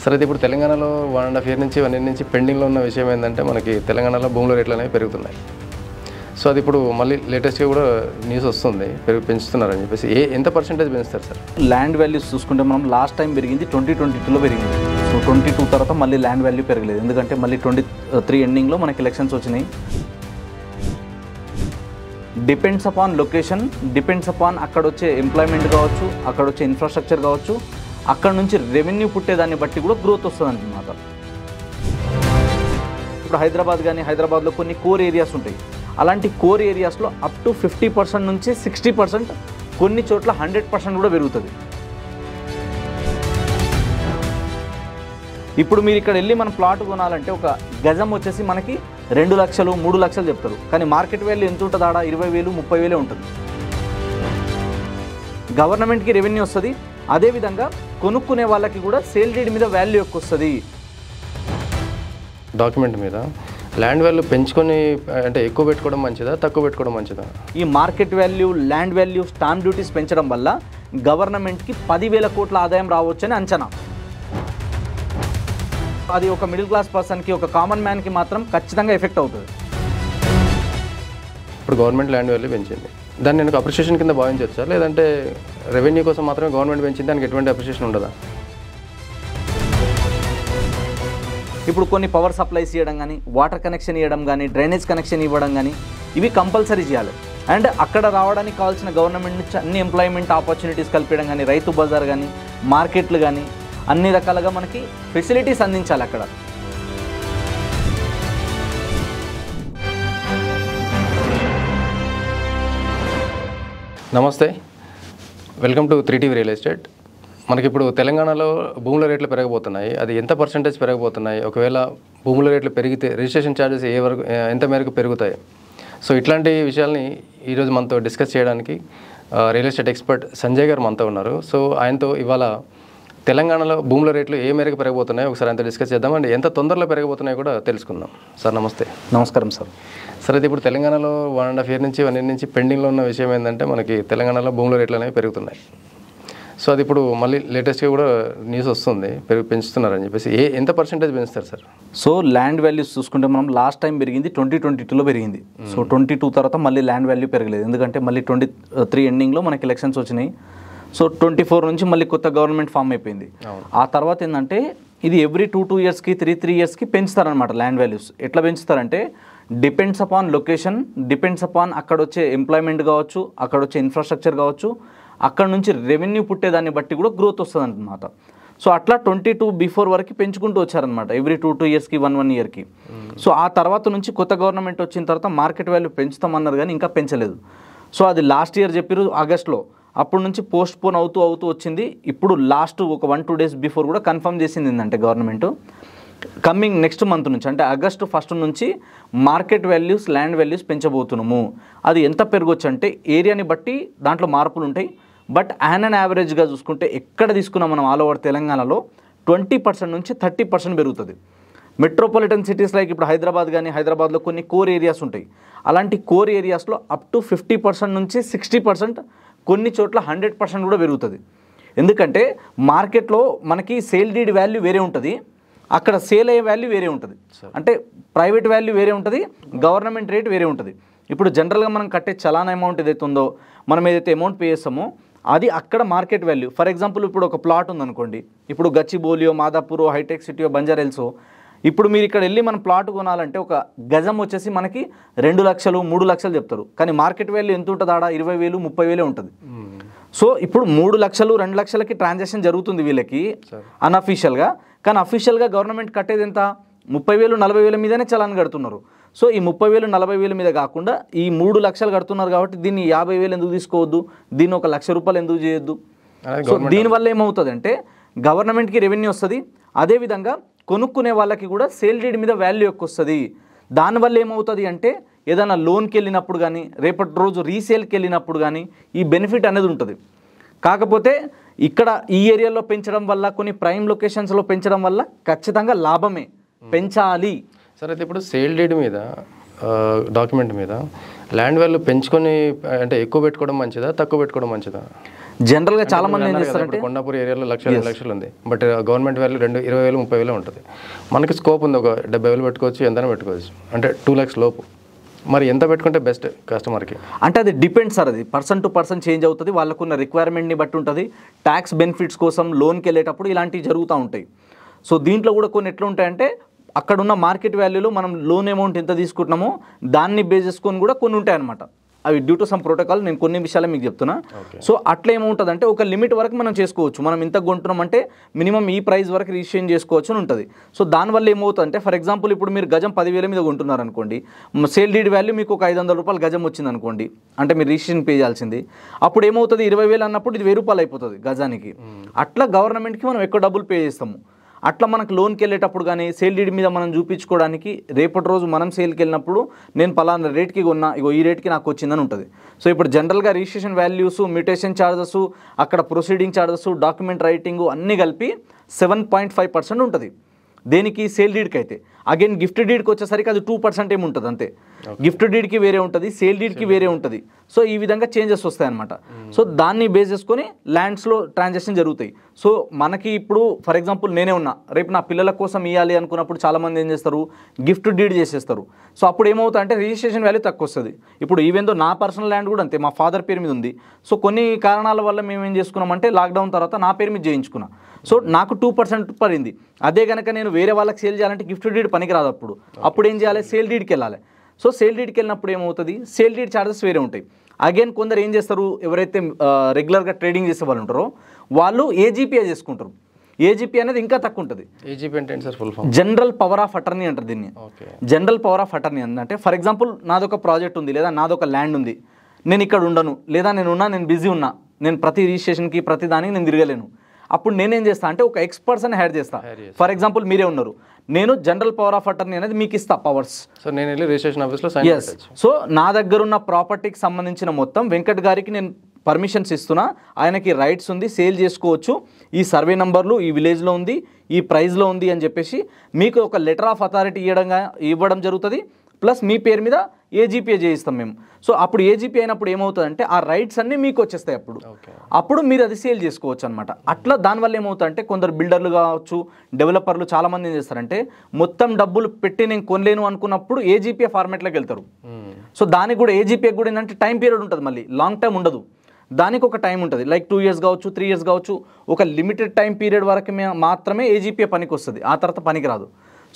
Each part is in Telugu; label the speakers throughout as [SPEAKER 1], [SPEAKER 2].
[SPEAKER 1] సరే అయితే ఇప్పుడు తెలంగాణలో 1.5 ఇయర్ నుంచి 1 ఇయర్ నుంచి పెండింగ్లో ఉన్న విషయం ఏంటంటే మనకి తెలంగాణలో భూముల రేట్లు అనేవి పెరుగుతున్నాయి. సో అది ఇప్పుడు మళ్ళీ లేటెస్ట్గా కూడా న్యూస్ వస్తుంది పెంచుతున్నారని చెప్పేసి. ఎంత పర్సెంటేజ్ పెంచుతారు సార్?
[SPEAKER 2] ల్యాండ్ వాల్యూస్ చూసుకుంటే మనం లాస్ట్ టైం పెరిగింది 2022లో పెరిగింది. సో 22 తర్వాత మళ్ళీ ల్యాండ్ వాల్యూ పెరగలేదు, ఎందుకంటే మళ్ళీ 23 ఎండింగ్లో మనకి ఎలక్షన్స్ వచ్చినాయి. Depends upon location, depends upon అక్కడ వచ్చే ఎంప్లాయ్మెంట్ కావచ్చు, అక్కడ వచ్చే ఇన్ఫ్రాస్ట్రక్చర్ కావచ్చు, అక్కడ నుంచి రెవెన్యూ పుట్టేదాన్ని బట్టి కూడా గ్రోత్ వస్తుంది అన్నమాట. ఇప్పుడు హైదరాబాద్ కానీ, హైదరాబాద్లో కొన్ని కోర్ ఏరియాస్ ఉంటాయి. అలాంటి కోర్ ఏరియాస్లో అప్ టు 50% నుంచి 60%, కొన్ని చోట్ల 100% కూడా పెరుగుతుంది. ఇప్పుడు మీరు ఇక్కడ వెళ్ళి మనం ప్లాట్ కొనాలంటే ఒక గజం వచ్చేసి మనకి 2 లక్షలు 3 లక్షలు చెప్తారు, కానీ మార్కెట్ వాల్యూ ఎంత ఉంటుంది? ఆడ 20,000 30,000 ఉంటుంది. గవర్నమెంట్కి రెవెన్యూ వస్తుంది, అదేవిధంగా కొనుక్కునే వాళ్ళకి కూడా సేల్ డీడ్ మీద వాల్యూ ఎక్కువ వస్తుంది.
[SPEAKER 1] డాక్యుమెంట్ మీద ల్యాండ్ వాల్యూ పెంచుకొని అంటే ఎక్కువ పెట్టుకోవడం మంచిదా, తక్కువ పెట్టుకోవడం మంచిదా?
[SPEAKER 2] ఈ market value, land value, stamp duties పెంచడం వల్ల గవర్నమెంట్కి 10,000 కోట్ల ఆదాయం రావచ్చని అంచనా. అది ఒక మిడిల్ క్లాస్ పర్సన్కి, ఒక కామన్ మ్యాన్కి మాత్రం ఖచ్చితంగా ఎఫెక్ట్ అవుతుంది.
[SPEAKER 1] ఇప్పుడు గవర్నమెంట్ ల్యాండ్ వాల్యూ పెంచింది, దాన్ని నేను అప్రిషియేషన్ కింద భావించవచ్చా, లేదంటే రెవెన్యూ కోసం మాత్రమే గవర్నమెంట్ పెంచింది, దానికి ఎటువంటి అప్రిషియేషన్ ఉండదా?
[SPEAKER 2] ఇప్పుడు కొన్ని పవర్ సప్లైస్ ఇవ్వడం కానీ, వాటర్ కనెక్షన్ ఇవ్వడం కానీ, డ్రైనేజ్ కనెక్షన్ ఇవ్వడం కానీ, ఇవి కంపల్సరీ చేయాలి. అండ్ అక్కడ రావడానికి కావాల్సిన గవర్నమెంట్ నుంచి అన్ని ఎంప్లాయ్మెంట్ ఆపర్చునిటీస్ కల్పించడం కానీ, రైతు బజార్ కానీ, మార్కెట్లు కానీ, అన్ని రకాలుగా మనకి ఫెసిలిటీస్ అందించాలి అక్కడ.
[SPEAKER 1] నమస్తే, welcome to 3TV real estate. మనకి ఇప్పుడు తెలంగాణలో భూముల రేట్లు పెరగబోతున్నాయి. అది ఎంత పర్సెంటేజ్ పెరగబోతున్నాయి, ఒకవేళ భూముల రేట్లు పెరిగితే రిజిస్ట్రేషన్ ఛార్జెస్ ఎంత మేరకు పెరుగుతాయి? సో ఇట్లాంటి విషయాల్ని ఈరోజు మనతో డిస్కస్ చేయడానికి రియల్ ఎస్టేట్ ఎక్స్పర్ట్ సంజయ్ గారు మనతో ఉన్నారు. సో ఆయనతో ఇవాళ తెలంగాణలో భూముల రేట్లు ఏ మేరకు పెరగబోతున్నాయో ఒకసారి ఆయనతో డిస్కస్ చేద్దాం, అండ్ ఎంత తొందరలో పెరగబోతున్నాయో కూడా తెలుసుకుందాం. సార్ నమస్తే.
[SPEAKER 2] నమస్కారం సార్.
[SPEAKER 1] సరే అయితే ఇప్పుడు తెలంగాణలో 1.5 ఇయర్ నుంచి 1 ఇయర్ నుంచి పెండింగ్లో ఉన్న విషయం ఏంటంటే మనకి తెలంగాణలో భూముల రేట్లు అనేవి పెరుగుతున్నాయి. సో అది ఇప్పుడు మళ్ళీ లేటెస్ట్గా కూడా న్యూస్ వస్తుంది పెంచుతున్నారని చెప్పేసి. ఎంత పర్సెంటేజ్ పెంచుతారు సార్?
[SPEAKER 2] సో ల్యాండ్ వాల్యూస్ చూసుకుంటే మనం లాస్ట్ టైం పెరిగింది 2022లో పెరిగింది. సో 22 తర్వాత మళ్ళీ ల్యాండ్ వాల్యూ పెరగలేదు, ఎందుకంటే మళ్ళీ 23 ఎండింగ్లో మనకి ఎలక్షన్స్ వచ్చినాయి. సో 24 నుంచి మళ్ళీ కొత్త గవర్నమెంట్ ఫామ్ అయిపోయింది. ఆ తర్వాత ఏంటంటే ఇది ఎవ్రీ 2 ఇయర్స్కి 3 ఇయర్స్కి పెంచుతారనమాట ల్యాండ్ వాల్యూస్. ఎట్లా పెంచుతారంటే depends upon location, depends upon అక్కడ వచ్చే ఎంప్లాయ్మెంట్ కావచ్చు, అక్కడ వచ్చే ఇన్ఫ్రాస్ట్రక్చర్ కావచ్చు, అక్కడ నుంచి రెవెన్యూ పుట్టేదాన్ని బట్టి కూడా గ్రోత్ వస్తుంది అనమాట. సో అట్లా 22 బిఫోర్ వరకు పెంచుకుంటూ వచ్చారనమాట, ఎవ్రీ 2 ఇయర్స్కి 1 ఇయర్కి. సో ఆ తర్వాత నుంచి కొత్త గవర్నమెంట్ వచ్చిన తర్వాత మార్కెట్ వాల్యూ పెంచుతామన్నారు, కానీ ఇంకా పెంచలేదు. సో అది లాస్ట్ ఇయర్ చెప్పారు ఆగస్ట్లో, అప్పటి నుంచి పోస్ట్ పోన్ అవుతూ వచ్చింది. ఇప్పుడు లాస్ట్ ఒక 1-2 డేస్ బిఫోర్ కూడా కన్ఫర్మ్ చేసింది ఏంటంటే గవర్నమెంట్ కమింగ్ నెక్స్ట్ మంత్ నుంచి, అంటే ఆగస్టు 1 నుంచి మార్కెట్ వాల్యూస్, ల్యాండ్ వాల్యూస్ పెంచబోతున్నాము. అది ఎంత పెరగొచ్చు అంటే ఏరియాని బట్టి దాంట్లో మార్పులు ఉంటాయి. బట్ యాన్ యావరేజ్గా చూసుకుంటే ఎక్కడ తీసుకున్నా మనం ఆల్ ఓవర్ తెలంగాణలో 20% నుంచి 30% పెరుగుతుంది. మెట్రోపాలిటన్ సిటీస్ లైక్ ఇప్పుడు హైదరాబాద్ కానీ, హైదరాబాద్లో కొన్ని కోర్ ఏరియాస్ ఉంటాయి. అలాంటి కోర్ ఏరియాస్లో అప్ టు 50% నుంచి 60%, కొన్ని చోట్ల 100% కూడా పెరుగుతుంది. ఎందుకంటే మార్కెట్లో మనకి సేల్ డీడ్ వాల్యూ వేరే ఉంటుంది, అక్కడ సేల్ అయ్యే వాల్యూ వేరే ఉంటుంది. అంటే ప్రైవేట్ వాల్యూ వేరే ఉంటుంది, గవర్నమెంట్ రేట్ వేరే ఉంటుంది. ఇప్పుడు జనరల్గా మనం కట్టే చలానా అమౌంట్ ఏదైతే ఉందో, మనం ఏదైతే అమౌంట్ పే చేస్తామో అది అక్కడ మార్కెట్ వాల్యూ. ఫర్ ఎగ్జాంపుల్ ఇప్పుడు ఒక ప్లాట్ ఉందనుకోండి, ఇప్పుడు గచ్చిబౌలియో, మాదాపూరో, హైటెక్ సిటీయో, బంజారాహిల్సో, ఇప్పుడు మీరు ఇక్కడ వెళ్ళి మనం ప్లాట్ కొనాలంటే ఒక గజం వచ్చేసి మనకి 2 లక్షలు 3 లక్షలు చెప్తారు, కానీ మార్కెట్ వాల్యూ ఎంత ఉంటుంది? ఆడ 20,000 30,000 ఉంటుంది. సో ఇప్పుడు 3 లక్షలు 2 లక్షలకి ట్రాన్సాక్షన్ జరుగుతుంది వీళ్ళకి అన్అఫీషియల్గా, కానీ అఫీషియల్గా గవర్నమెంట్ కట్టేది ఎంత? 30,000 40,000 మీదనే చలాన్ కడుతున్నారు. సో ఈ 30,000 40,000 మీద కాకుండా ఈ 3 లక్షలు కడుతున్నారు కాబట్టి దీన్ని 50,000 ఎందుకు తీసుకోవద్దు, దీన్ని 1 లక్ష రూపాయలు ఎందుకు చేయొద్దు? సో దీనివల్ల ఏమవుతుంది అంటే గవర్నమెంట్కి రెవెన్యూ వస్తుంది, అదేవిధంగా కొనుక్కునే వాళ్ళకి కూడా సేల్ డీడ్ మీద వాల్యూ ఎక్కువ వస్తుంది. దానివల్ల ఏమవుతుంది అంటే ఏదైనా లోన్కి వెళ్ళినప్పుడు కానీ, రేపటి రోజు రీసేల్కి వెళ్ళినప్పుడు కానీ ఈ బెనిఫిట్ అనేది ఉంటుంది. కాకపోతే ఇక్కడ ఈ ఏరియాలో పెంచడం వల్ల, కొన్ని ప్రైమ్ లొకేషన్స్లో పెంచడం వల్ల ఖచ్చితంగా లాభమే, పెంచాలి.
[SPEAKER 1] సరే అయితే ఇప్పుడు సేల్ డీడ్ మీద డాక్యుమెంట్ మీద ల్యాండ్ వాల్యూ పెంచుకొని అంటే ఎక్కువ పెట్టుకోవడం మంచిదా తక్కువ పెట్టుకోవడం మంచిదా?
[SPEAKER 2] జనరల్గా చాలా మంది ఏం చేస్తారంటే
[SPEAKER 1] కొండాపూర్ ఏరియాలో 1,00,000 ఉంది, బట్ గవర్నమెంట్ వాల్యూ 20,000 30,000 ఉంటుంది. మనకి స్కోప్ ఉంది, ఒక 70,000 పెట్టుకోవచ్చు, ఎంతైనా పెట్టుకోవచ్చు, అంటే 2 lakhs లోపు. మరి ఎంత పెట్టుకుంటే బెస్ట్ కస్టమర్కి?
[SPEAKER 2] అంటే అది డిపెండ్ సార్, అది పర్సన్ టు పర్సన్ చేంజ్ అవుతుంది, వాళ్ళకున్న రిక్వైర్మెంట్ని బట్టి ఉంటుంది. ట్యాక్స్ బెనిఫిట్స్ కోసం లోన్కి వెళ్ళేటప్పుడు ఇలాంటివి జరుగుతూ ఉంటాయి. సో దీంట్లో కూడా కొన్ని ఎట్లా ఉంటాయంటే అక్కడున్న మార్కెట్ వాల్యూలో మనం లోన్ అమౌంట్ ఎంత తీసుకుంటున్నామో దాన్ని బేస్ చేసుకొని కూడా కొన్ని ఉంటాయి అనమాట. అవి డ్యూ టు సమ్ ప్రోటోకాల్, నేను కొన్ని విషయాలు మీకు చెప్తున్నా. సో అట్లా ఏముంటుందంటే ఒక లిమిట్ వరకు మనం చేసుకోవచ్చు, మనం ఇంత కొంటున్నామంటే మినిమం ఈ ప్రైస్ వరకు రిజిస్ట్రేషన్ చేసుకోవచ్చు అని ఉంటుంది. సో దానివల్ల ఏమవుతుందంటే ఫర్ ఎగ్జాంపుల్ ఇప్పుడు మీరు గజం 10,000 మీద కొంటున్నారు అనుకోండి, సేల్ డీడ్ వాల్యూ మీకు ఒక 500 రూపాయలు గజం వచ్చింది అనుకోండి, అంటే మీరు రిజిస్ట్రేషన్ పే చేయాల్సింది. అప్పుడు ఏమవుతుంది, 20,000 అన్నప్పుడు ఇది 1,000 రూపాయలు అయిపోతుంది గజానికి. అట్లా గవర్నమెంట్కి మనం ఎక్కువ డబ్బులు పే చేస్తాము. అట్లా మనకు లోన్కి వెళ్ళేటప్పుడు కానీ సేల్ డీడ్ మీద మనం చూపించుకోవడానికి రేపటి రోజు మనం సేల్కి వెళ్ళినప్పుడు నేను పలానా రేట్కి కొన్నా, ఇగో ఈ రేట్కి నాకు వచ్చిందని ఉంటుంది. సో ఇప్పుడు జనరల్గా రిజిస్ట్రేషన్ వాల్యూస్, మ్యూటేషన్ ఛార్జెస్, అక్కడ ప్రొసీడింగ్ ఛార్జెస్, డాక్యుమెంట్ రైటింగ్ అన్నీ కలిపి 7.5% ఉంటుంది. దేనికి? సేల్ డీడ్కి అయితే. అగైన్ గిఫ్ట్ డీడ్కి వచ్చేసరికి అది 2% ఏముంటుంది అంతే. గిఫ్ట్ డీడ్కి వేరే ఉంటుంది, సేల్ డీడ్కి వేరే ఉంటుంది. సో ఈ విధంగా చేంజెస్ వస్తాయి అనమాట. సో దాన్ని బేస్ చేసుకొని ల్యాండ్స్లో ట్రాన్సాక్షన్ జరుగుతాయి. సో మనకి ఇప్పుడు ఫర్ ఎగ్జాంపుల్ నేనే ఉన్నా, రేపు నా పిల్లల కోసం ఇవ్వాలి అనుకున్నప్పుడు చాలామంది ఏం చేస్తారు, గిఫ్ట్ డీడ్ చేసేస్తారు. సో అప్పుడు ఏమవుతుంది అంటే రిజిస్ట్రేషన్ వాల్యూ తక్కువ వస్తుంది. ఇప్పుడు ఈవెన్ దో నా పర్సనల్ ల్యాండ్ కూడా అంతే, మా ఫాదర్ పేరు మీద ఉంది. సో కొన్ని కారణాల వల్ల మేము ఏం చేసుకున్నామంటే లాక్డౌన్ తర్వాత నా పేరు మీద చేయించుకున్నా. సో నాకు 2% పడింది. అదే కనుక నేను వేరే వాళ్ళకి సేల్ చేయాలంటే గిఫ్ట్ డీడ్ పనికిరాదు. అప్పుడు ఏం చేయాలి, సేల్ డీడ్కి వెళ్ళాలి. సో సేల్ డీడ్కి వెళ్ళినప్పుడు ఏమవుతుంది, సేల్ డీడ్ ఛార్జెస్ వేరే ఉంటాయి. అగైన్ కొందరు ఏం చేస్తారు, ఎవరైతే రెగ్యులర్గా ట్రేడింగ్ చేసే వాళ్ళు ఉంటారో వాళ్ళు ఏజీపీఐ చేసుకుంటారు. ఏజీపీ అనేది ఇంకా తక్కువ ఉంటుంది.
[SPEAKER 1] ఏజీపీ అంటే sir full form?
[SPEAKER 2] General power of attorney అంటారు దీన్ని. జనరల్ పవర్ ఆఫ్ అటర్నీ అంటే ఫర్ ఎగ్జాంపుల్ నాదొక ప్రాజెక్ట్ ఉంది, లేదా నాదొక ల్యాండ్ ఉంది, నేను ఇక్కడ ఉండను, లేదా నేను బిజీ ఉన్నా, నేను ప్రతి రిజిస్ట్రేషన్కి ప్రతి దానికి నేను తిరగలేను. అప్పుడు నేనేం చేస్తా అంటే ఒక ఎక్స్పర్ట్స్ అని హైర్ చేస్తా. ఫర్ ఎగ్జాంపుల్ మీరే ఉన్నారు, నేను జనరల్ పవర్ ఆఫ్ అటర్నీ అనేది మీకు ఇస్తా పవర్స్.
[SPEAKER 1] సో నేను వెళ్ళి రిజిస్ట్రేషన్ ఆఫీస్లో సైన్ చేయొచ్చు.
[SPEAKER 2] సో నా దగ్గర ఉన్న ప్రాపర్టీకి సంబంధించిన మొత్తం వెంకట్ గారికి నేను పర్మిషన్స్ ఇస్తున్నా, ఆయనకి రైట్స్ ఉంది, సేల్ చేసుకోవచ్చు, ఈ సర్వే నంబర్లు ఈ విలేజ్లో ఉంది, ఈ ప్రైస్లో ఉంది అని చెప్పేసి మీకు ఒక లెటర్ ఆఫ్ అథారిటీ ఇవ్వడం జరుగుతుంది. ప్లస్ మీ పేరు మీద ఏజీపీఏ చేయిస్తాం మేము. సో అప్పుడు ఏజీపీ అయినప్పుడు ఏమవుతుందంటే ఆ రైట్స్ అన్నీ మీకు వచ్చేస్తాయి. అప్పుడు మీరు అది సేల్ చేసుకోవచ్చు అనమాట. అట్లా దానివల్ల ఏమవుతుందంటే కొందరు బిల్డర్లు కావచ్చు, డెవలపర్లు చాలామంది ఏం చేస్తారంటే మొత్తం డబ్బులు పెట్టి నేను కొనలేను అనుకున్నప్పుడు ఏజీపీఏ ఫార్మేట్లోకి వెళ్తారు. సో దానికి కూడా ఏజీపీఏ కూడా ఏంటంటే టైం పీరియడ్ ఉంటుంది, మళ్ళీ లాంగ్ టైం ఉండదు. దానికి ఒక టైం ఉంటుంది, లైక్ 2 years కావచ్చు, 3 years కావచ్చు. ఒక లిమిటెడ్ టైం పీరియడ్ వరకు మాత్రమే ఏజీపీఏ పనికి వస్తుంది, ఆ తర్వాత పనికి రాదు.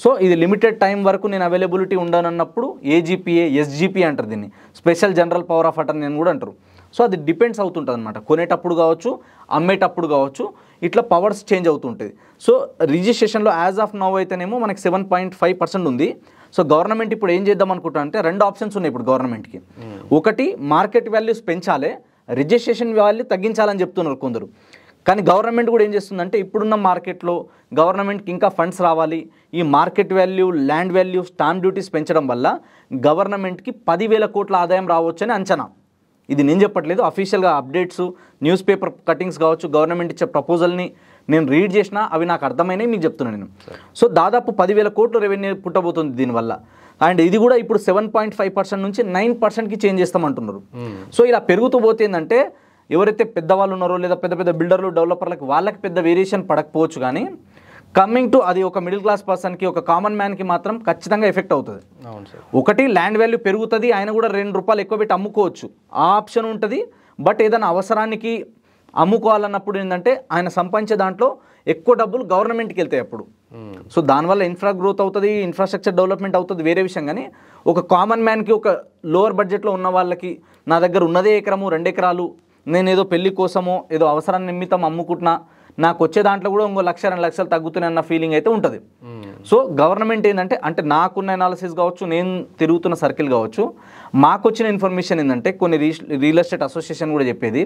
[SPEAKER 2] సో ఇది లిమిటెడ్ టైం వరకు నేను అవైలబిలిటీ ఉండనన్నప్పుడు ఏజీపీఏ, ఎస్జీపీ అంటారు దీన్ని, special general power of attorney అని కూడా అంటారు. సో అది డిపెండ్స్ అవుతుంటుంది అనమాట, కొనేటప్పుడు కావచ్చు, అమ్మేటప్పుడు కావచ్చు, ఇట్లా పవర్స్ చేంజ్ అవుతుంటుంది. సో రిజిస్ట్రేషన్లో యాజ్ ఆఫ్ నౌ అయితేనేమో మనకి 7.5% ఉంది. సో గవర్నమెంట్ ఇప్పుడు ఏం చేద్దాం అనుకుంటా అంటే 2 ఆప్షన్స్ ఉన్నాయి ఇప్పుడు గవర్నమెంట్కి. ఒకటి మార్కెట్ వాల్యూస్ పెంచాలి, రిజిస్ట్రేషన్ వాల్యూ తగ్గించాలని చెప్తున్నారు కొందరు. కానీ గవర్నమెంట్ కూడా ఏం చేస్తుందంటే ఇప్పుడున్న మార్కెట్లో గవర్నమెంట్కి ఇంకా ఫండ్స్ రావాలి, ఈ market value, land value, stamp duties పెంచడం వల్ల గవర్నమెంట్కి 10,000 కోట్ల ఆదాయం రావచ్చని అంచనా. ఇది నేను చెప్పట్లేదు, అఫీషియల్గా అప్డేట్స్, న్యూస్ పేపర్ కటింగ్స్ కావచ్చు, గవర్నమెంట్ ఇచ్చే ప్రపోజల్ని నేను రీడ్ చేసినా అవి నాకు అర్థమైనవి మీకు చెప్తున్నాను నేను. సో దాదాపు 10,000 కోట్ల రెవెన్యూ పుట్టబోతుంది దీనివల్ల. అండ్ ఇది కూడా ఇప్పుడు 7.5% నుంచి 9%కి చేంజ్ చేస్తామంటున్నారు. సో ఇలా పెరుగుతూ పోతే ఏంటంటే ఎవరైతే పెద్దవాళ్ళు ఉన్నారో లేదా పెద్ద పెద్ద బిల్డర్లు, డెవలపర్లకు వాళ్ళకి పెద్ద వేరియేషన్ పడకపోవచ్చు, కానీ కమింగ్ టు అది ఒక మిడిల్ క్లాస్ పర్సన్కి, ఒక కామన్ మ్యాన్కి మాత్రం ఖచ్చితంగా ఎఫెక్ట్ అవుతుంది. ఒకటి ల్యాండ్ వాల్యూ పెరుగుతుంది, ఆయన కూడా 2 రూపాయలు ఎక్కువ పెట్టి అమ్ముకోవచ్చు, ఆ ఆప్షన్ ఉంటుంది. బట్ ఏదైనా అవసరానికి అమ్ముకోవాలన్నప్పుడు ఏంటంటే ఆయన సంపాదించే దాంట్లో ఎక్కువ డబ్బులు గవర్నమెంట్కి వెళ్తాయి అప్పుడు. సో దానివల్ల ఇన్ఫ్రా గ్రోత్ అవుతుంది, ఇన్ఫ్రాస్ట్రక్చర్ డెవలప్మెంట్ అవుతుంది, వేరే విషయం. కానీ ఒక కామన్ మ్యాన్కి, ఒక లోవర్ బడ్జెట్లో ఉన్న వాళ్ళకి, నా దగ్గర ఉన్నదే 1 ఎకరము 2 ఎకరాలు, నేను ఏదో పెళ్లి కోసమో ఏదో అవసరాన్ని నిమిత్తం అమ్ముకుంటున్నా, నాకు వచ్చే దాంట్లో కూడా ఇంకో 1,00,000 2 లక్షలు తగ్గుతున్నాయి అన్న ఫీలింగ్ అయితే ఉంటుంది. సో గవర్నమెంట్ ఏంటంటే, అంటే నాకున్న అనాలిసిస్ కావచ్చు, నేను తిరుగుతున్న సర్కిల్ కావచ్చు, మాకు వచ్చిన ఇన్ఫర్మేషన్ ఏంటంటే కొన్ని రియల్ ఎస్టేట్ అసోసియేషన్ కూడా చెప్పేది,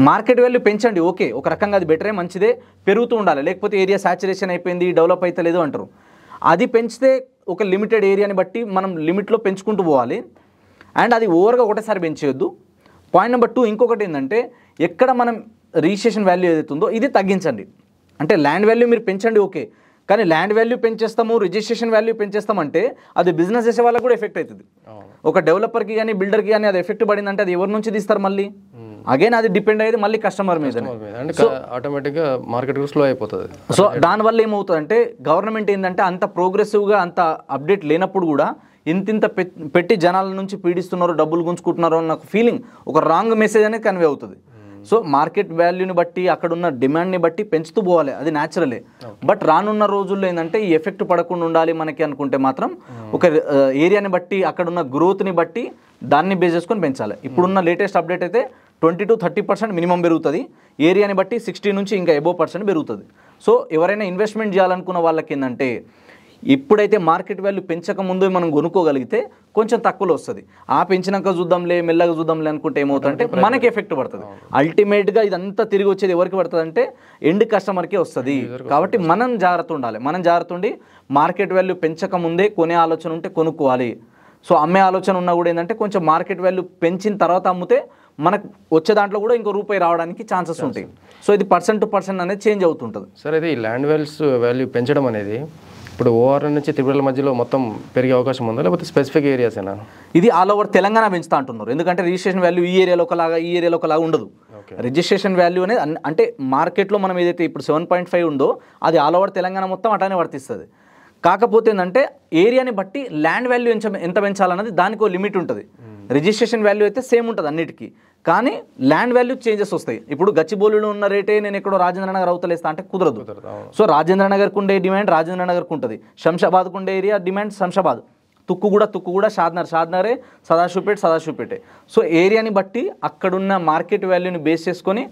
[SPEAKER 2] మార్కెట్ వాల్యూ పెంచండి, ఓకే, ఒక రకంగా అది బెటరే, మంచిదే, పెరుగుతూ ఉండాలి, లేకపోతే ఏరియా సాచురేషన్ అయిపోయింది, డెవలప్ అయితే లేదు అంటారు. అది పెంచితే ఒక లిమిటెడ్ ఏరియాని బట్టి మనం లిమిట్లో పెంచుకుంటూ పోవాలి. అండ్ అది ఓవర్గా ఒకటేసారి పెంచేయొద్దు. పాయింట్ నెంబర్ 2 ఇంకొకటి ఏంటంటే, ఎక్కడ మనం రిజిస్ట్రేషన్ వాల్యూ ఏదైతుందో ఇది తగ్గించండి. అంటే ల్యాండ్ వాల్యూ మీరు పెంచండి ఓకే, కానీ ల్యాండ్ వాల్యూ పెంచేస్తాము, రిజిస్ట్రేషన్ వాల్యూ పెంచేస్తామంటే అది బిజినెస్ చేసే వాళ్ళకి కూడా ఎఫెక్ట్ అవుతుంది. ఒక డెవలపర్కి కానీ బిల్డర్కి కానీ అది ఎఫెక్ట్ పడిందంటే అది ఎవరి నుంచి తీస్తారు మళ్ళీ? అగైన్ అది డిపెండ్ అయ్యేది మళ్ళీ కస్టమర్ మీద.
[SPEAKER 1] ఆటోమేటిక్గా మార్కెట్ స్లో అయిపోతుంది.
[SPEAKER 2] సో దానివల్ల ఏమవుతుందంటే గవర్నమెంట్ ఏంటంటే అంత ప్రోగ్రెసివ్గా అంత అప్డేట్ లేనప్పుడు కూడా ఇంతింత పెట్టి జనాల నుంచి పీడిస్తున్నారు, డబ్బులు గుంజుకుంటున్నారు అన్న ఫీలింగ్, ఒక రాంగ్ మెసేజ్ అనేది కన్వే అవుతుంది. సో మార్కెట్ వాల్యూని బట్టి అక్కడున్న డిమాండ్ని బట్టి పెంచుతూ పోవాలి, అది న్యాచురలే. బట్ రానున్న రోజుల్లో ఏంటంటే ఈ ఎఫెక్ట్ పడకుండా ఉండాలి మనకి అనుకుంటే మాత్రం ఒక ఏరియాని బట్టి అక్కడున్న గ్రోత్ని బట్టి దాన్ని బేస్ చేసుకొని పెంచాలి. ఇప్పుడున్న లేటెస్ట్ అప్డేట్ అయితే 20 to 30% మినిమం పెరుగుతుంది, ఏరియాని బట్టి 60 నుంచి ఇంకా above% పెరుగుతుంది. సో ఎవరైనా ఇన్వెస్ట్మెంట్ చేయాలనుకున్న వాళ్ళకి ఏంటంటే ఇప్పుడైతే మార్కెట్ వాల్యూ పెంచక ముందు మనం కొనుక్కోగలిగితే కొంచెం తక్కువలో వస్తుంది. ఆ పెంచినాక చూద్దాంలే, మెల్లగా చూద్దాంలే అనుకుంటే ఏమవుతుందంటే మనకి ఎఫెక్ట్ పడుతుంది. అల్టిమేట్గా ఇదంతా తిరిగి వచ్చేది ఎవరికి పడుతుంది అంటే ఎండ్ కస్టమర్కే వస్తుంది. కాబట్టి మనం జాగ్రత్త ఉండాలి. మనం జాగ్రత్త ఉండి మార్కెట్ వాల్యూ పెంచక ముందే కొనే ఆలోచన ఉంటే కొనుక్కోవాలి. సో అమ్మే ఆలోచన ఉన్నా కూడా ఏంటంటే కొంచెం మార్కెట్ వాల్యూ పెంచిన తర్వాత అమ్మితే మనకు వచ్చే దాంట్లో కూడా ఇంకో రూపాయి రావడానికి ఛాన్సెస్ ఉంటాయి. సో ఇది పర్సన్ టు పర్సన్ అనేది చేంజ్ అవుతుంటుంది.
[SPEAKER 1] సార్, ఇది ఈ ల్యాండ్ వాల్యూ పెంచడం అనేది ఇప్పుడు ఓఆర్ నుంచి త్రిపురల మధ్యలో మొత్తం పెరిగే అవకాశం ఉందా, లేకపోతే స్పెసిఫిక్ ఏరియాసేనా?
[SPEAKER 2] ఇది ఆల్ ఓవర్ తెలంగాణ పెంచుతా అంటున్నారు. ఎందుకంటే రిజిస్ట్రేషన్ వాల్యూ ఈ ఏరియాలో ఒకలాగా ఈ ఏరియాలో ఒకలాగా ఉండదు. రిజిస్ట్రేషన్ వాల్యూ అనేది అంటే మార్కెట్లో మనం ఏదైతే ఇప్పుడు 7.5 ఉందో అది ఆల్ ఓవర్ తెలంగాణ మొత్తం అట్లానే వర్తిస్తుంది. కాకపోతే ఏంటంటే ఏరియాని బట్టి ల్యాండ్ వాల్యూ ఎంత పెంచాలన్నది దానికి ఒక లిమిట్ ఉంటుంది. రిజిస్ట్రేషన్ వాల్యూ అయితే సేమ్ ఉంటుంది అన్నిటికీ, కానీ ల్యాండ్ వాల్యూ చేంజెస్ వస్తాయి. ఇప్పుడు గచ్చిబౌలిలో ఉన్న రేటే నేను ఎక్కడో రాజేంద్ర నగర్ అవతలేస్తా అంటే కుదరదు. సో రాజేంద్ర నగర్కు ఉండే డిమాండ్ రాజేంద్ర నగర్కు ఉంటుంది, శంషాబాద్కు ఉండే ఏరియా డిమాండ్ శంషాబాద్, తుక్కు కూడా షాద్నగరే, సదాశివపేటే. సో ఏరియాని బట్టి అక్కడున్న మార్కెట్ వాల్యూని బేస్ చేసుకొని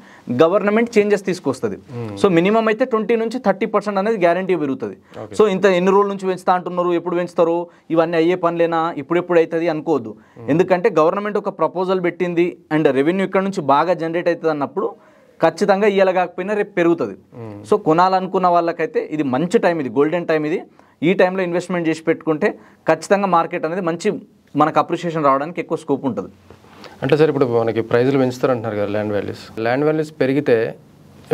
[SPEAKER 2] గవర్నమెంట్ చేంజెస్ తీసుకొస్తుంది. సో మినిమం అయితే 20 నుంచి 30% అనేది గ్యారంటీ పెరుగుతుంది. సో ఇంత ఎన్ని రోజుల నుంచి పెంచుతా అంటున్నారు, ఎప్పుడు పెంచుతారు, ఇవన్నీ అయ్యే పనులేనా, ఇప్పుడెప్పుడు అవుతుంది అనుకోవద్దు. ఎందుకంటే గవర్నమెంట్ ఒక ప్రపోజల్ పెట్టింది అండ్ రెవెన్యూ ఇక్కడ నుంచి బాగా జనరేట్ అవుతుంది అన్నప్పుడు ఖచ్చితంగా ఇయ్యాల కాకపోయినా రేపు పెరుగుతుంది. సో కొనాలనుకున్న వాళ్ళకైతే ఇది మంచి టైం, ఇది గోల్డెన్ టైం. ఇది ఈ టైంలో ఇన్వెస్ట్మెంట్ చేసి పెట్టుకుంటే ఖచ్చితంగా మార్కెట్ అనేది మంచి మనకు అప్రిషియేషన్ రావడానికి ఎక్కువ స్కోప్ ఉంటుంది.
[SPEAKER 1] అంటే సార్, ఇప్పుడు మనకి ప్రైజులు పెంచుతారంటున్నారు కదా ల్యాండ్ వాల్యూస్ పెరిగితే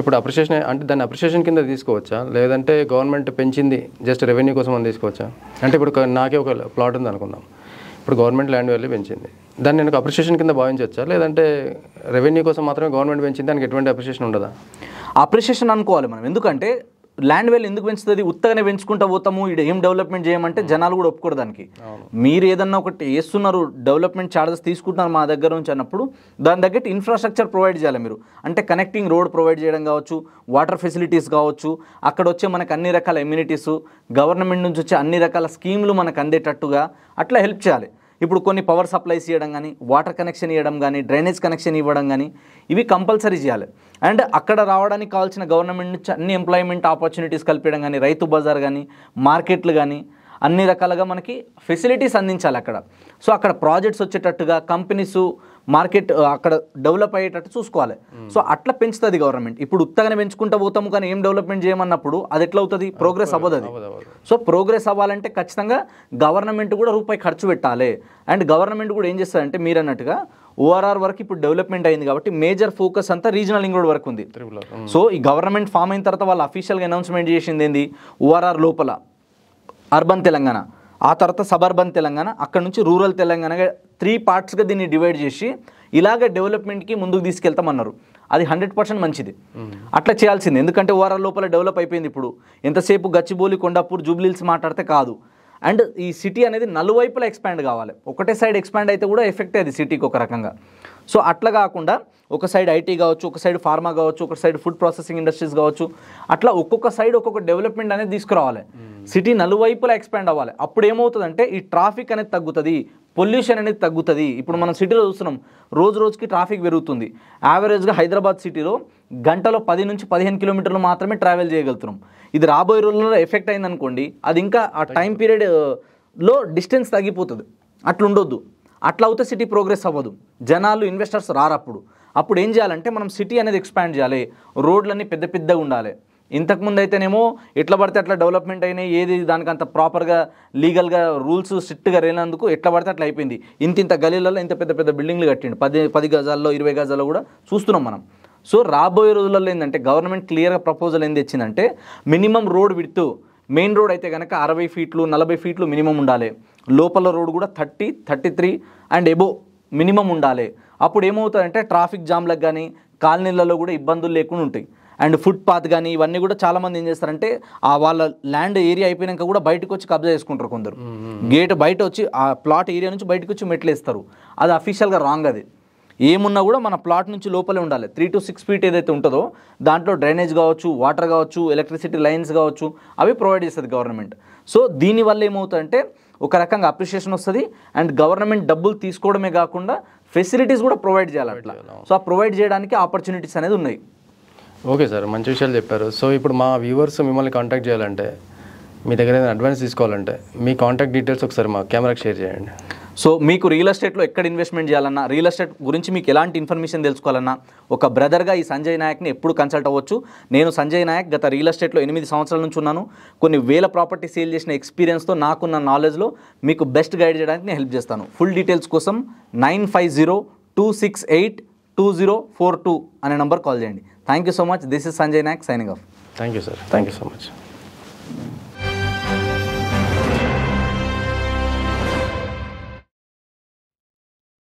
[SPEAKER 1] ఇప్పుడు అప్రిషియేషన్ అంటే దాన్ని అప్రిషియేషన్ కింద తీసుకోవచ్చా, లేదంటే గవర్నమెంట్ పెంచింది జస్ట్ రెవెన్యూ కోసం అని తీసుకోవచ్చా? అంటే ఇప్పుడు నాకే ఒక ప్లాట్ ఉంది అనుకుందాం, ఇప్పుడు గవర్నమెంట్ ల్యాండ్ వాల్యూ పెంచింది, దాన్ని నేను అప్రిషియేషన్ కింద భావించవచ్చా, లేదంటే రెవెన్యూ కోసం మాత్రమే గవర్నమెంట్ పెంచింది, దానికి ఎటువంటి అప్రిషియేషన్ ఉండదా?
[SPEAKER 2] అప్రిషియేషన్ అనుకోవాలి మనం. ఎందుకంటే ల్యాండ్ వాల్యూ ఎందుకు పెంచుతుంది, ఉత్తగానే పెంచుకుంటూ పోతాము, ఇక్కడ ఏం డెవలప్మెంట్ చేయమంటే జనాలు కూడా ఒప్పుకోరు దానికి. మీరు ఏదన్నా ఒకటి వేస్తున్నారు, డెవలప్మెంట్ ఛార్జెస్ తీసుకుంటున్నారు మా దగ్గర నుంచి అన్నప్పుడు దాని తగ్గట్టు ఇన్ఫ్రాస్ట్రక్చర్ ప్రొవైడ్ చేయాలి మీరు. అంటే కనెక్టింగ్ రోడ్ ప్రొవైడ్ చేయడం కావచ్చు, వాటర్ ఫెసిలిటీస్ కావచ్చు, అక్కడ వచ్చే మనకు అన్ని రకాల ఎమ్యూనిటీస్, గవర్నమెంట్ నుంచి వచ్చే అన్ని రకాల స్కీములు మనకు అందేటట్టుగా అట్లా హెల్ప్ చేయాలి. ఇప్పుడు కొన్ని పవర్ సప్లైస్ ఇవ్వడం కానీ, వాటర్ కనెక్షన్ ఇవ్వడం కానీ, డ్రైనేజ్ కనెక్షన్ ఇవ్వడం కానీ ఇవి కంపల్సరీ చేయాలి. అండ్ అక్కడ రావడానికి కావాల్సిన గవర్నమెంట్ నుంచి అన్ని ఎంప్లాయ్మెంట్ ఆపర్చునిటీస్ కల్పించడం కానీ, రైతు బజార్ కానీ, మార్కెట్లు కానీ అన్ని రకాలుగా మనకి ఫెసిలిటీస్ అందించాలి అక్కడ. సో అక్కడ ప్రాజెక్ట్స్ వచ్చేటట్టుగా కంపెనీస్ మార్కెట్ అక్కడ డెవలప్ అయ్యేటట్టు చూసుకోవాలి. సో అట్లా పెంచుతుంది గవర్నమెంట్. ఇప్పుడు ఉత్తగానే పెంచుకుంటూ పోతాము కానీ ఏం డెవలప్మెంట్ చేయమన్నప్పుడు అది ఎట్లా అవుతుంది, ప్రోగ్రెస్ అవ్వదు అది. సో ప్రోగ్రెస్ అవ్వాలంటే ఖచ్చితంగా గవర్నమెంట్ కూడా రూపాయి ఖర్చు పెట్టాలి. అండ్ గవర్నమెంట్ కూడా ఏం చేస్తుందంటే మీరు అన్నట్టుగా ఓఆర్ఆర్ వరకు ఇప్పుడు డెవలప్మెంట్ అయింది కాబట్టి మేజర్ ఫోకస్ అంతా రీజనల్ లింక్ రోడ్ వరకు ఉంది. సో ఈ గవర్నమెంట్ ఫామ్ అయిన తర్వాత వాళ్ళు అఫీషియల్గా అనౌన్స్మెంట్ చేసింది ఏంది, ఓఆర్ఆర్ లోపల అర్బన్ తెలంగాణ, ఆ తర్వాత సబర్బన్ తెలంగాణ, అక్కడ నుంచి రూరల్ తెలంగాణగా 3 పార్ట్స్గా దీన్ని డివైడ్ చేసి ఇలాగ డెవలప్మెంట్కి ముందుకు తీసుకెళ్తామన్నారు. అది 100% మంచిది, అట్లా చేయాల్సింది. ఎందుకంటే ఓఆర్ఆర్ లోపల డెవలప్ అయిపోయింది. ఇప్పుడు ఎంతసేపు గచ్చిబౌలి, కొండాపూర్, జూబ్లీహిల్స్ మాట్లాడితే కాదు. అండ్ ఈ సిటీ అనేది నలువైపులా ఎక్స్పాండ్ కావాలి. ఒకటే సైడ్ ఎక్స్పాండ్ అయితే కూడా ఎఫెక్ట్ అది సిటీకి ఒక రకంగా. సో అట్లా కాకుండా ఒక సైడ్ ఐటీ కావచ్చు, ఒక సైడ్ ఫార్మా కావచ్చు, ఒక సైడ్ ఫుడ్ ప్రాసెసింగ్ ఇండస్ట్రీస్ కావచ్చు, అట్లా ఒక్కొక్క సైడ్ ఒక్కొక్క డెవలప్మెంట్ అనేది తీసుకురావాలి. సిటీ నలువైపులా ఎక్స్పాండ్ అవ్వాలి. అప్పుడు ఏమవుతుందంటే ఈ ట్రాఫిక్ అనేది తగ్గుతుంది, పొల్యూషన్ అనేది తగ్గుతుంది. ఇప్పుడు మనం సిటీలో చూస్తున్నాం రోజు రోజుకి ట్రాఫిక్ పెరుగుతుంది. యావరేజ్గా హైదరాబాద్ సిటీలో గంటలో 10 నుంచి 15 కిలోమీటర్లు మాత్రమే ట్రావెల్ చేయగలుగుతున్నాం. ఇది రాబోయే రోజుల్లో ఎఫెక్ట్ అయిందనుకోండి, అది ఇంకా ఆ టైం పీరియడ్లో డిస్టెన్స్ తగ్గిపోతుంది. అట్లా ఉండొద్దు. అట్లా అవుతే సిటీ ప్రోగ్రెస్ అవ్వదు, జనాలు ఇన్వెస్టర్స్ రారు. అప్పుడు ఏం చేయాలంటే మనం సిటీ అనేది ఎక్స్పాండ్ చేయాలి, రోడ్లన్నీ పెద్ద పెద్దగా ఉండాలి. ఇంతకుముందు అయితేనేమో ఎట్లా పడితే అట్లా డెవలప్మెంట్ అయినాయి, ఏది దానికి అంత ప్రాపర్గా లీగల్గా రూల్స్ స్ట్రిక్ట్గా లేనందుకు ఎట్లా పడితే అట్లా అయిపోయింది. ఇంత గలీలలో ఇంత పెద్ద పెద్ద బిల్డింగ్లు కట్టిండు, 10 గజాల్లో 20 గజాల్లో కూడా చూస్తున్నాం మనం. సో రాబోయే రోజులలో ఏంటంటే గవర్నమెంట్ క్లియర్గా ప్రపోజల్ ఏం తెచ్చిందంటే minimum road width, main road అయితే కనుక 60 ఫీట్లు 40 ఫీట్లు మినిమం ఉండాలి. లోపల రోడ్ కూడా 30, 33 అండ్ ఎబో మినిమం ఉండాలి. అప్పుడు ఏమవుతుందంటే ట్రాఫిక్ జామ్లకు కానీ కాలనీలలో కూడా ఇబ్బందులు లేకుండా ఉంటాయి. అండ్ ఫుట్పాత్ కానీ ఇవన్నీ కూడా చాలామంది ఏం చేస్తారంటే ఆ వాళ్ళ ల్యాండ్ ఏరియా అయిపోయాక కూడా బయటకు వచ్చి కబ్జా చేసుకుంటారు కొందరు. గేట్ బయట వచ్చి ఆ ప్లాట్ ఏరియా నుంచి బయటకు వచ్చి మెట్లు వేస్తారు. అది అఫీషియల్గా రాంగ్. అది ఏమున్నా కూడా మన ప్లాట్ నుంచి లోపలే ఉండాలి. 3 to 6 ఫీట్ ఏదైతే ఉంటుందో దాంట్లో డ్రైనేజ్ కావచ్చు, వాటర్ కావచ్చు, ఎలక్ట్రిసిటీ లైన్స్ కావచ్చు, అవి ప్రొవైడ్ చేస్తుంది గవర్నమెంట్. సో దీనివల్ల ఏమవుతుందంటే ఒక రకంగా అప్రిషియేషన్ వస్తుంది. అండ్ గవర్నమెంట్ డబ్బులు తీసుకోవడమే కాకుండా ఫెసిలిటీస్ కూడా ప్రొవైడ్ చేయాలి అట్లా. సో ఆ ప్రొవైడ్ చేయడానికి ఆపర్చునిటీస్ అనేది ఉన్నాయి.
[SPEAKER 1] ఓకే సార్, మంచి విషయాలు చెప్పారు. సో ఇప్పుడు మా వ్యూవర్స్ మిమ్మల్ని కాంటాక్ట్ చేయాలంటే, మీ దగ్గర ఏదైనా అడ్వాన్స్ తీసుకోవాలంటే మీ కాంటాక్ట్ డీటెయిల్స్ ఒకసారి మా కెమెరాకి షేర్ చేయండి.
[SPEAKER 2] సో మీకు రియల్ ఎస్టేట్లో ఎక్కడ ఇన్వెస్ట్మెంట్ చేయాలన్నా, రియల్ ఎస్టేట్ గురించి మీకు ఎలాంటి ఇన్ఫర్మేషన్ తెలుసుకోవాలన్నా ఒక బ్రదర్గా ఈ సంజయ్ నాయక్ని ఎప్పుడు కన్సల్ట్ అవ్వచ్చు. నేను సంజయ్ నాయక్ గత రియల్ ఎస్టేట్లో 8 సంవత్సరాల నుంచి ఉన్నాను. కొన్ని వేల ప్రాపర్టీ సేల్ చేసిన ఎక్స్పీరియన్స్తో నాకున్న నాలెడ్జ్లో మీకు బెస్ట్ గైడ్ చేయడానికి నేను హెల్ప్ చేస్తాను. ఫుల్ డీటెయిల్స్ కోసం 9502682042 అనే నెంబర్ కాల్ చేయండి. Thank you so much. This is Sanjay Nayak signing off.
[SPEAKER 1] Thank you sir. Thank you so much.